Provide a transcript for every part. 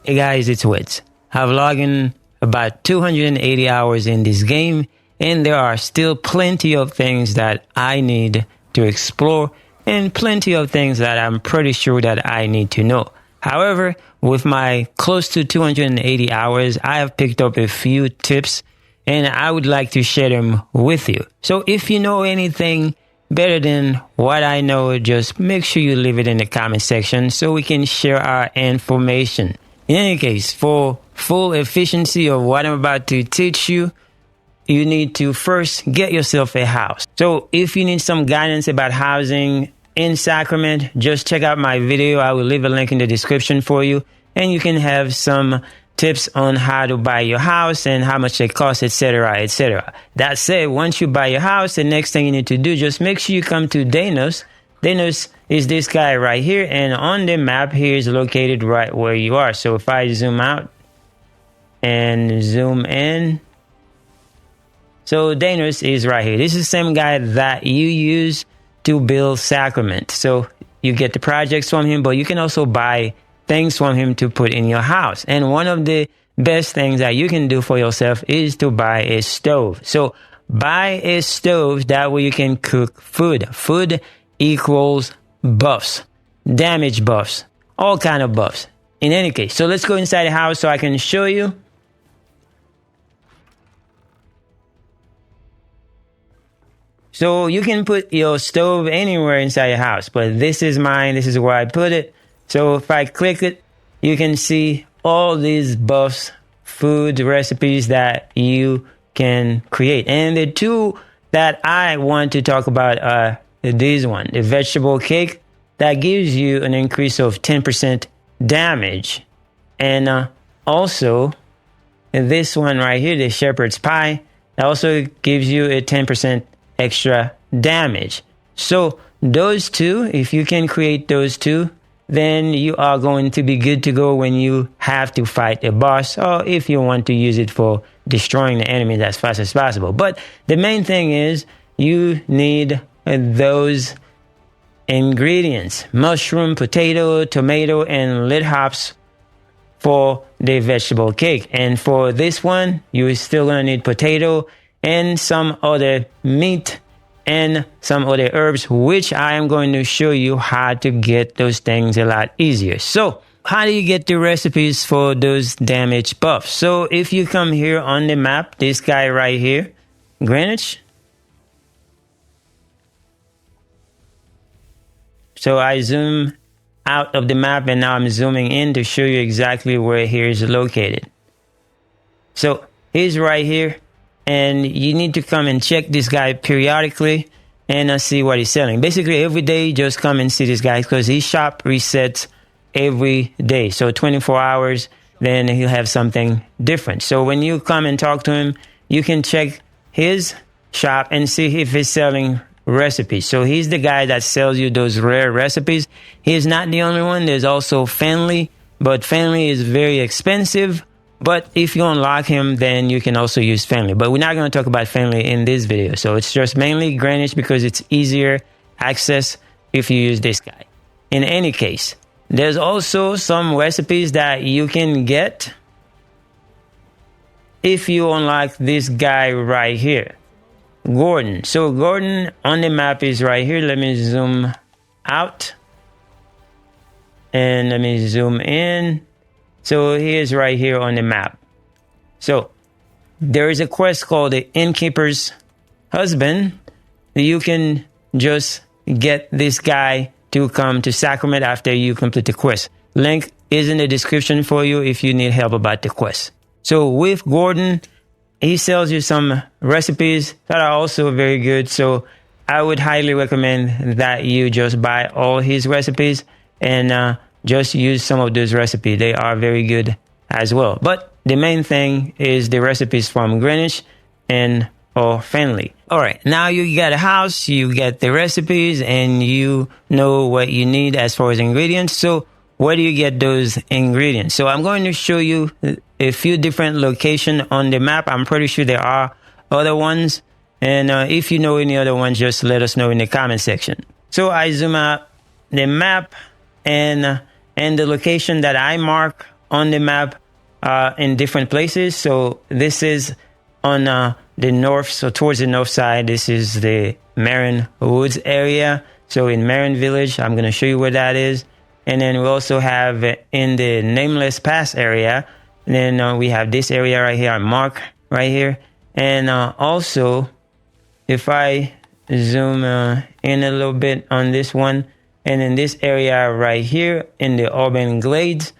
Hey guys, it's Wits. I've logged in about 280 hours in this game, and there are still plenty of things that I need to explore and plenty of things that I'm pretty sure that I need to know. However, with my close to 280 hours, I have picked up a few tips and I would like to share them with you. So if you know anything better than what I know, just make sure you leave it in the comment section so we can share our information. In any case, for full efficiency of what I'm about to teach you, you need to first get yourself a house. So if you need some guidance about housing in Sacramento, just check out my video. I will leave a link in the description for you, and you can have some tips on how to buy your house and how much it costs, etc., etc. That said, once you buy your house, the next thing you need to do, just make sure you come to Danos. Danos is this guy right here, and on the map, he is located right where you are. So if I zoom out and zoom in, so Danos is right here. This is the same guy that you use to build Sacramento. So you get the projects from him, but you can also buy things from him to put in your house. And one of the best things that you can do for yourself is to buy a stove. So buy a stove, that way you can cook food. Food equals buffs, damage buffs, all kind of buffs. In any case, so let's go inside the house so I can show you. So you can put your stove anywhere inside your house, but this is mine. This is where I put it. So if I click it, you can see all these buffs, food recipes that you can create. And the two that I want to talk about are these one, the vegetable cake that gives you an increase of 10% damage. And also this one right here, the shepherd's pie, that also gives you a 10% extra damage. So those two, if you can create those two, then you are going to be good to go when you have to fight a boss, or if you want to use it for destroying the enemy as fast as possible. But the main thing is you need those ingredients: mushroom, potato, tomato, and lit hops for the vegetable cake. And for this one, you're still going to need potato and some other meat and some other herbs, which I am going to show you how to get those things a lot easier. So how do you get the recipes for those damage buffs? So if you come here on the map, this guy right here, Greenwich. So I zoom out of the map and now I'm zooming in to show you exactly where he is located. So he's right here. And you need to come and check this guy periodically and see what he's selling. Basically, every day, just come and see this guy because his shop resets every day. So 24 hours, then he'll have something different. So when you come and talk to him, you can check his shop and see if he's selling recipes. So he's the guy that sells you those rare recipes. He's not the only one. There's also Finley, but Finley is very expensive. But if you unlock him, then you can also use Finley. But we're not going to talk about Finley in this video. So it's just mainly Greenwich because it's easier access if you use this guy. In any case, there's also some recipes that you can get if you unlock this guy right here, Gordon. So Gordon on the map is right here. Let me zoom out and let me zoom in. So he is right here on the map. So there is a quest called the Innkeeper's Husband. You can just get this guy to come to Sacramento after you complete the quest. Link is in the description for you if you need help about the quest. So with Gordon, he sells you some recipes that are also very good. So I would highly recommend that you just buy all his recipes and just use some of those recipes. They are very good as well. But the main thing is the recipes from Greenwich and or Finley. All right, now you got a house, you get the recipes, and you know what you need as far as ingredients. So where do you get those ingredients? So I'm going to show you a few different locations on the map. I'm pretty sure there are other ones. And if you know any other ones, just let us know in the comment section. So I zoom out the map and the location that I mark on the map in different places. So this is on the north, so towards the north side, this is the Marin Woods area. So in Marin Village, I'm going to show you where that is. And then we also have in the Nameless Pass area, and then we have this area right here, mark right here. And also, if I zoom in a little bit on this one, and in this area right here in the Orban Glades,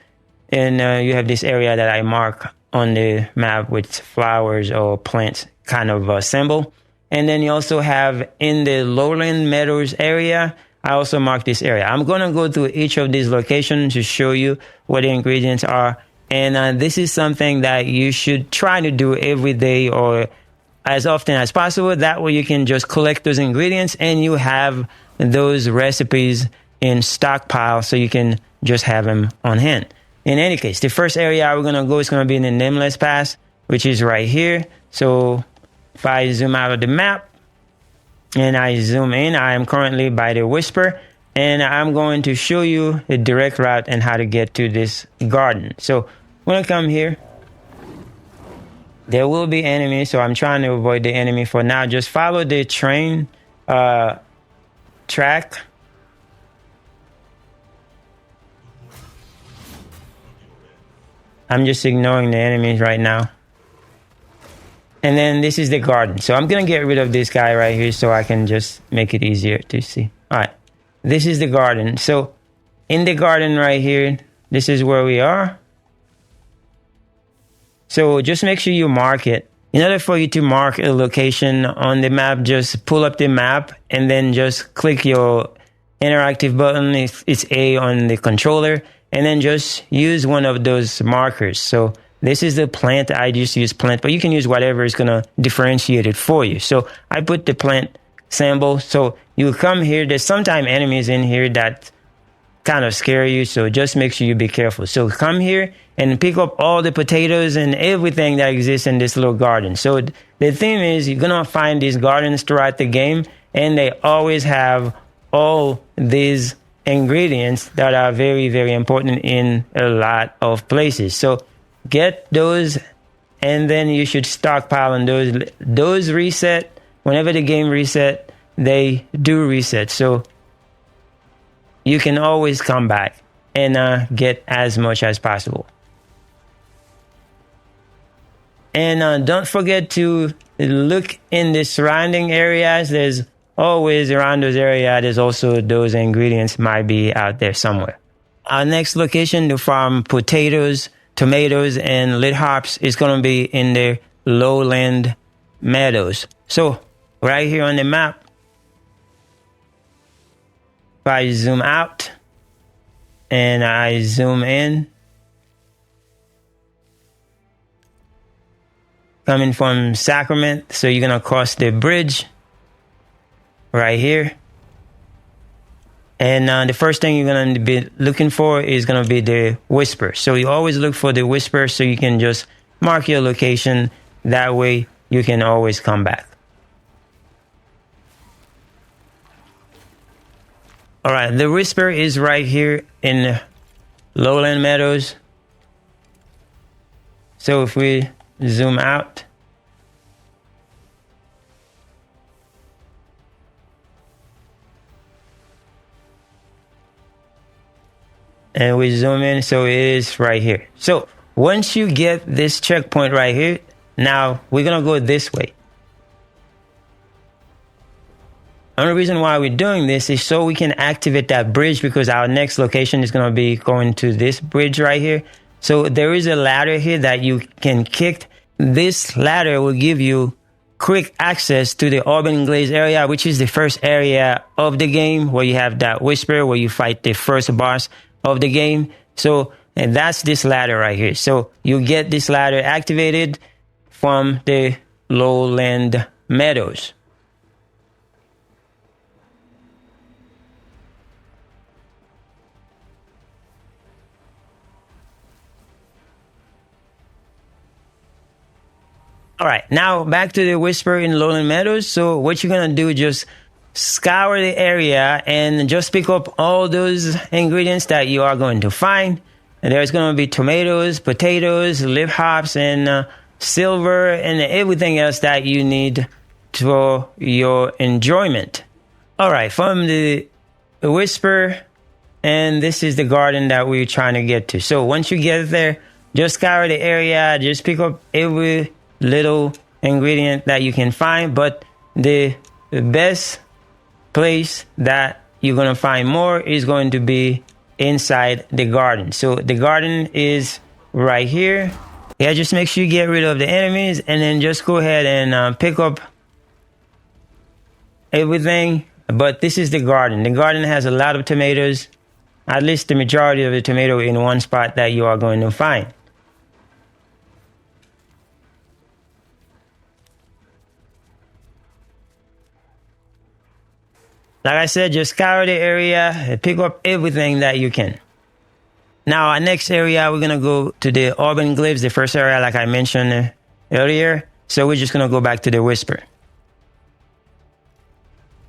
and you have this area that I mark on the map with flowers or plants kind of symbol. And then you also have in the Lowland Meadows area, I also mark this area. I'm going to go through each of these locations to show you what the ingredients are. And this is something that you should try to do every day or as often as possible. That way you can just collect those ingredients and you have those recipes in stockpile so you can just have them on hand. In any case, the first area we're going to go is going to be in the Nameless Pass, which is right here. So if I zoom out of the map and I zoom in, I am currently by the Whisper, and I'm going to show you the direct route and how to get to this garden. So I'm going to come here. There will be enemies, so I'm trying to avoid the enemy for now. Just follow the train track. I'm just ignoring the enemies right now. And then this is the garden. So I'm going to get rid of this guy right here so I can just make it easier to see. All right. This is the garden. So in the garden right here, this is where we are. So just make sure you mark it. In order for you to mark a location on the map, just pull up the map and then just click your interactive button. It's A on the controller. And then just use one of those markers. So this is the plant. I just use plant, but you can use whatever is going to differentiate it for you. So I put the plant symbol. So you come here. There's sometimes enemies in here that kind of scare you. So just make sure you be careful. So come here and pick up all the potatoes and everything that exists in this little garden. So the thing is, you're going to find these gardens throughout the game, and they always have all these ingredients that are very, very important in a lot of places. So get those, and then you should stockpile on those. Those reset whenever the game reset. They do reset, so you can always come back and get as much as possible. And don't forget to look in the surrounding areas. There's always around those areas, there's also those ingredients might be out there somewhere. Our next location to farm potatoes, tomatoes, and lit hops is going to be in the Lowland Meadows. So right here on the map, if I zoom out and I zoom in, coming from Sacrament, so you're going to cross the bridge right here. And the first thing you're going to be looking for is going to be the Whisper. So you always look for the Whisper so you can just mark your location. That way you can always come back. All right, the Whisper is right here in Lowland Meadows. So if we zoom out, and we zoom in, so it is right here. So once you get this checkpoint right here, now we're gonna go this way. Only reason why we're doing this is so we can activate that bridge, because our next location is gonna be going to this bridge right here. So there is a ladder here that you can kick. This ladder will give you quick access to the Orban Glades area, which is the first area of the game where you have that Whisper, where you fight the first boss of the game. So, and that's this ladder right here. So you get this ladder activated from the Lowland Meadows. All right, now back to the Whisper in Lowland Meadows. So what you're going to do is just scour the area and just pick up all those ingredients that you are going to find. And there's going to be tomatoes, potatoes, lip hops, and silver, and everything else that you need for your enjoyment. All right, from the Whisper, and this is the garden that we're trying to get to. So once you get there, just scour the area, just pick up every little ingredient that you can find. But the best place that you're going to find more is going to be inside the garden. So the garden is right here. Yeah, just make sure you get rid of the enemies, and then just go ahead and pick up everything. But this is the garden. The garden has a lot of tomatoes, at least the majority of the tomato in one spot that you are going to find. Like I said, just scour the area and pick up everything that you can. Now, our next area, we're going to go to the Orban Glyphs, the first area like I mentioned earlier. So we're just going to go back to the Whisper.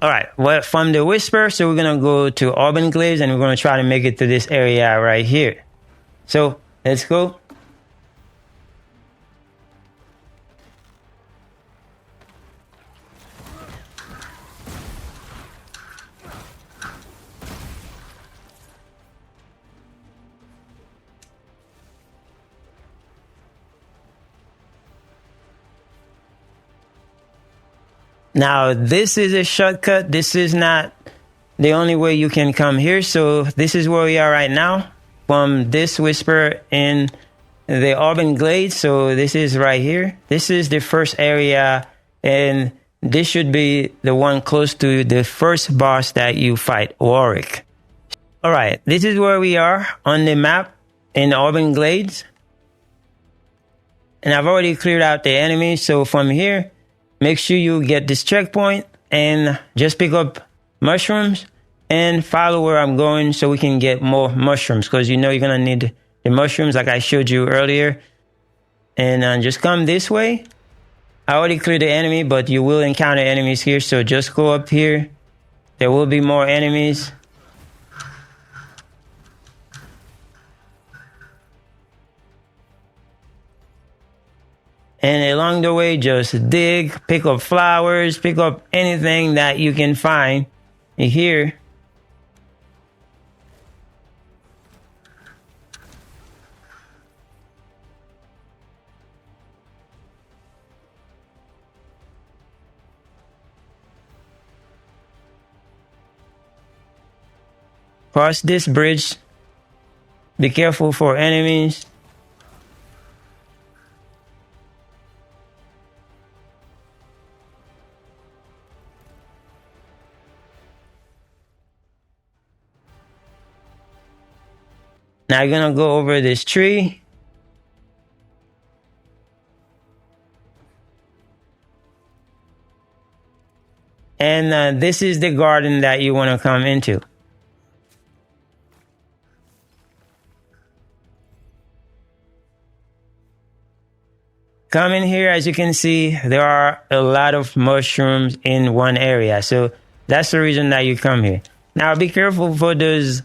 All right, well, from the Whisper, so we're going to go to Orban Glyphs, and we're going to try to make it to this area right here. So let's go. Now, this is a shortcut. This is not the only way you can come here. So this is where we are right now from this Whisper in the Orban Glades. So this is right here. This is the first area, and this should be the one close to the first boss that you fight, Warwick. All right, this is where we are on the map in the Orban Glades. And I've already cleared out the enemies. So from here, make sure you get this checkpoint and just pick up mushrooms and follow where I'm going so we can get more mushrooms, because you know you're going to need the mushrooms like I showed you earlier. And just come this way. I already cleared the enemy, but you will encounter enemies here. So just go up here. There will be more enemies. And along the way, just dig, pick up flowers, pick up anything that you can find here. Cross this bridge. Be careful for enemies. Now you're going to go over this tree. And this is the garden that you want to come into. Come in here, as you can see, there are a lot of mushrooms in one area. So that's the reason that you come here. Now be careful for those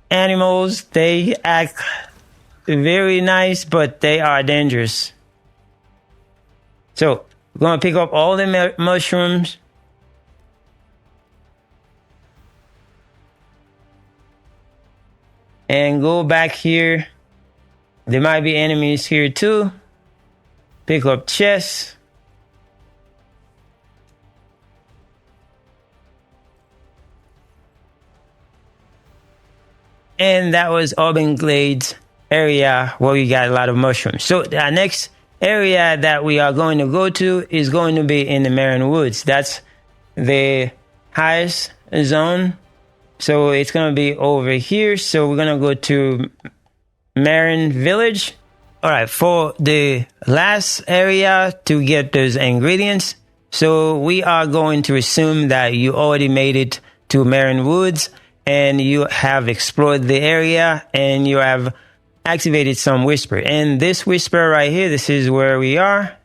animals. They act very nice, but they are dangerous. So we're going to pick up all the mushrooms. And go back here. There might be enemies here too. Pick up chests. And that was Orban Glades area where we got a lot of mushrooms. So the next area that we are going to go to is going to be in the Marin Woods. That's the highest zone. So it's going to be over here. So we're going to go to Marin Village. All right, for the last area to get those ingredients. So we are going to assume that you already made it to Marin Woods, and you have explored the area, and you have activated some Whisper. And this Whisper right here, this is where we are.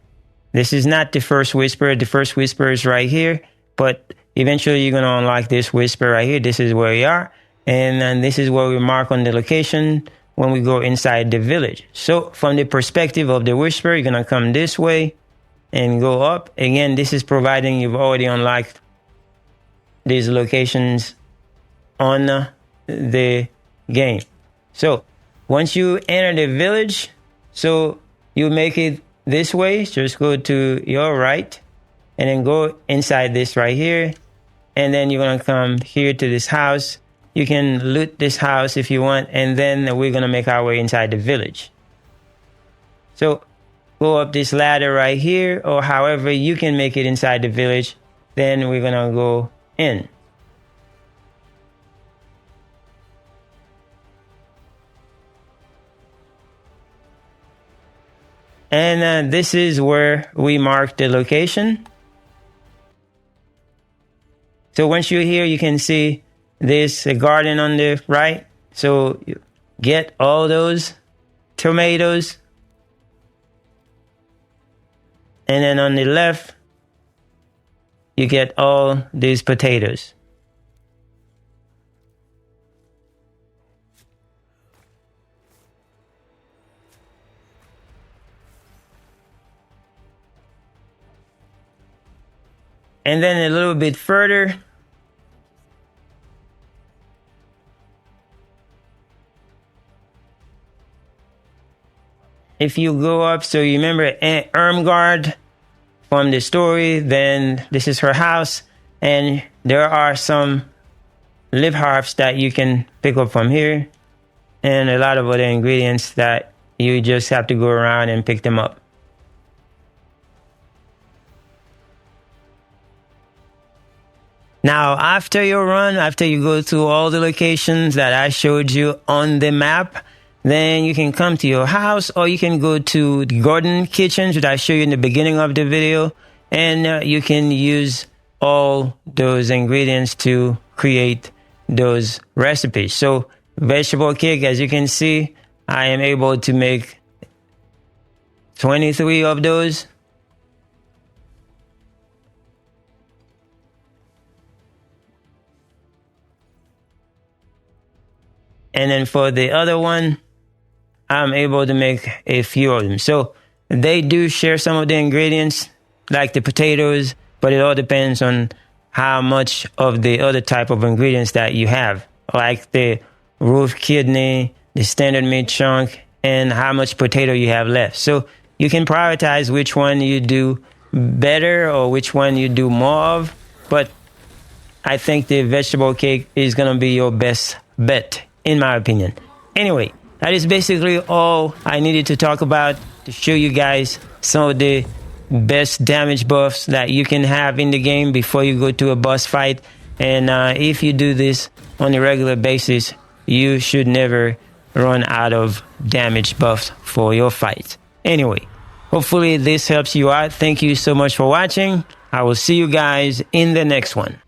This is not the first Whisper. The first Whisper is right here. But eventually you're going to unlock this Whisper right here. This is where we are. And then this is where we mark on the location when we go inside the village. So from the perspective of the Whisperer, you're going to come this way and go up. Again, this is providing you've already unlocked these locations on the game. So once you enter the village, so you make it this way, just go to your right and then go inside this right here. And then you're going to come here to this house. You can loot this house if you want, and then we're going to make our way inside the village. So go up this ladder right here, or however you can make it inside the village. Then we're going to go in. And this is where we mark the location. So once you're here, you can see this garden on the right. So you get all those tomatoes. And then on the left, you get all these potatoes. And then a little bit further, if you go up, so you remember Ermgard from the story, then this is her house, and there are some live herbs that you can pick up from here, and a lot of other ingredients that you just have to go around and pick them up. Now, after your run, after you go to all the locations that I showed you on the map, then you can come to your house, or you can go to the garden kitchens that I showed you in the beginning of the video, and you can use all those ingredients to create those recipes. So vegetable cake, as you can see, I am able to make 23 of those. And then for the other one, I'm able to make a few of them. So they do share some of the ingredients, like the potatoes, but it all depends on how much of the other type of ingredients that you have, like the roast kidney, the standard meat chunk, and how much potato you have left. So you can prioritize which one you do better or which one you do more of, but I think the vegetable cake is going to be your best bet, in my opinion. Anyway, that is basically all I needed to talk about to show you guys some of the best damage buffs that you can have in the game before you go to a boss fight. And if you do this on a regular basis, you should never run out of damage buffs for your fight. Anyway, hopefully this helps you out. Thank you so much for watching. I will see you guys in the next one.